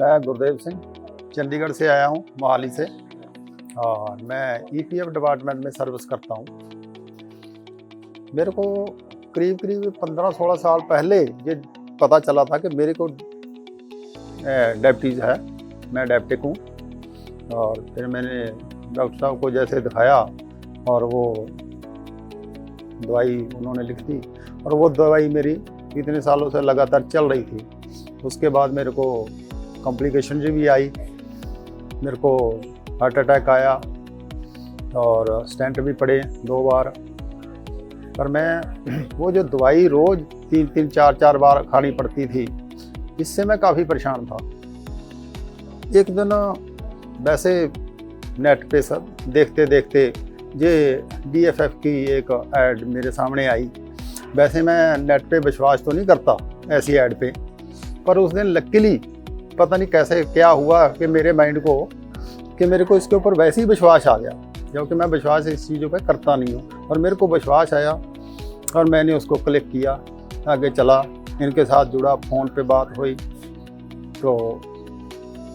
मैं गुरदेव सिंह चंडीगढ़ से आया हूँ, मोहाली से, और मैं ईपीएफ डिपार्टमेंट में सर्विस करता हूँ। मेरे को करीब 15-16 साल पहले ये पता चला था कि मेरे को डायबिटीज़ है, मैं डायबिटिक हूँ। और फिर मैंने डॉक्टर साहब को जैसे दिखाया और वो दवाई उन्होंने लिख दी, और वो दवाई मेरी इतने सालों से लगातार चल रही थी। उसके बाद मेरे को कॉम्प्लिकेशन भी आई, मेरे को हार्ट अटैक आया और स्टेंट भी पड़े 2 बार। पर मैं वो जो दवाई रोज़ 3-3, 4-4 बार खानी पड़ती थी, इससे मैं काफ़ी परेशान था। एक दिन वैसे नेट पे सब देखते देखते ये DFF की एक ऐड मेरे सामने आई। वैसे मैं नेट पे विश्वास तो नहीं करता ऐसी ऐड पे, पर उस दिन लकीली पता नहीं कैसे क्या हुआ कि मेरे माइंड को कि मेरे को इसके ऊपर वैसे ही विश्वास आ गया, क्योंकि मैं विश्वास इस चीज़ों पे करता नहीं हूँ। और मेरे को विश्वास आया और मैंने उसको क्लिक किया, आगे चला, इनके साथ जुड़ा, फ़ोन पे बात हुई, तो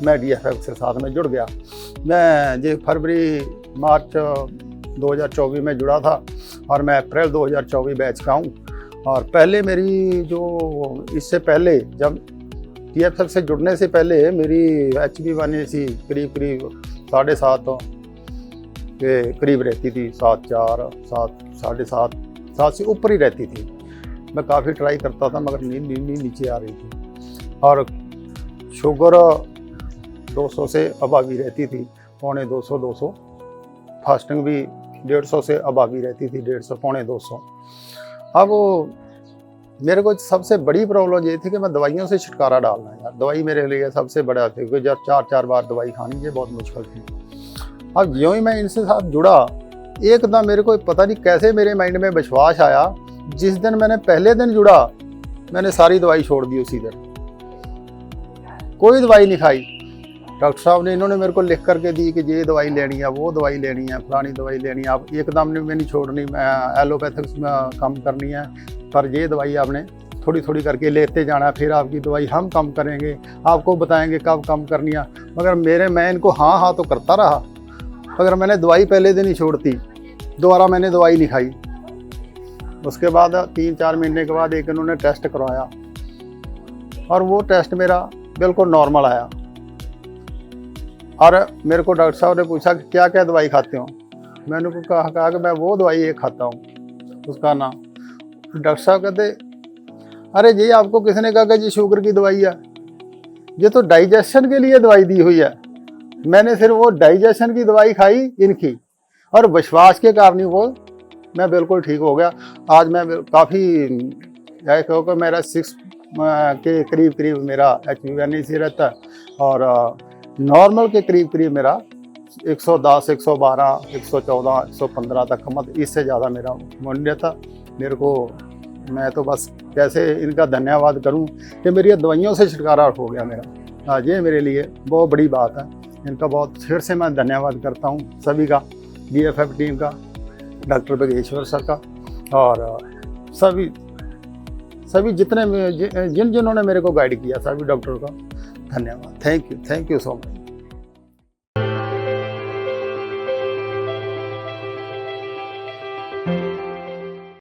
मैं DFF के साथ में जुड़ गया। मैं ये फरवरी-मार्च 2024 में जुड़ा था और मैं अप्रैल 2024 बैच का हूँ। और पहले मेरी जो इससे पहले जब DFF से जुड़ने से पहले मेरी HbA1c करीब 7.5 के करीब रहती थी, 7.4, 7, 7.5, 7 से ऊपर ही रहती थी। मैं काफ़ी ट्राई करता था मगर नीचे आ रही थी। और शुगर 200 से अबव ही रहती थी, 250, फास्टिंग भी 150 से अबव ही रहती थी, 150, 250। अब मेरे को सबसे बड़ी प्रॉब्लम ये थी कि मैं दवाइयों से छुटकारा डालना है यार। दवाई मेरे लिए सबसे बड़ा थी, क्योंकि जब 4-4 बार दवाई खानी ये बहुत मुश्किल थी। अब यूँ ही मैं इनसे साथ जुड़ा, एकदम मेरे को पता नहीं कैसे मेरे माइंड में विश्वास आया। जिस दिन मैंने पहले दिन जुड़ा, मैंने सारी दवाई छोड़ दी उसी दिन, कोई दवाई नहीं खाई। डॉक्टर साहब ने इन्होंने मेरे को लिख करके दी कि ये दवाई लेनी है, वो दवाई लेनी है, फलानी दवाई लेनी है, आप एकदम में नहीं छोड़नी, एलोपैथिक्स में कम करनी है, पर ये दवाई आपने थोड़ी थोड़ी करके लेते जाना, फिर आपकी दवाई हम कम करेंगे, आपको बताएंगे कब कम करनी है। मगर मैं इनको हाँ तो करता रहा, अगर मैंने दवाई पहले दिन ही छोड़ती, दोबारा मैंने दवाई नहीं खाई। उसके बाद 3-4 महीने के बाद एक इन्होंने टेस्ट करवाया और वो टेस्ट मेरा बिल्कुल नॉर्मल आया। और मेरे को डॉक्टर साहब ने पूछा कि क्या क्या दवाई खाते हो। मैंने को कहा कि मैं वो दवाई एक खाता हूँ, उसका नाम। डॉक्टर साहब कहते, अरे जी आपको किसने कहा कि जी शुगर की दवाई है, ये तो डाइजेशन के लिए दवाई दी हुई है। मैंने सिर्फ वो डाइजेशन की दवाई खाई इनकी, और विश्वास के कारण वो मैं बिल्कुल ठीक हो गया। आज मैं काफ़ी क्योंकि मेरा 6 के करीब मेरा HbA1c रहता है, और नॉर्मल के करीब मेरा 110, 112, 114, 115 तक, मत इससे ज़्यादा मेरा मूल्य था। मेरे को मैं तो बस कैसे इनका धन्यवाद करूं कि मेरी दवाइयों से छुटकारा हो गया मेरा। आज ये मेरे लिए बहुत बड़ी बात है। इनका बहुत फिर से मैं धन्यवाद करता हूं सभी का, DFF टीम का, डॉक्टर बघेश्वर सर का, और सभी जिन्होंने मेरे को गाइड किया, सभी डॉक्टरों का धन्यवाद। Thank you so much.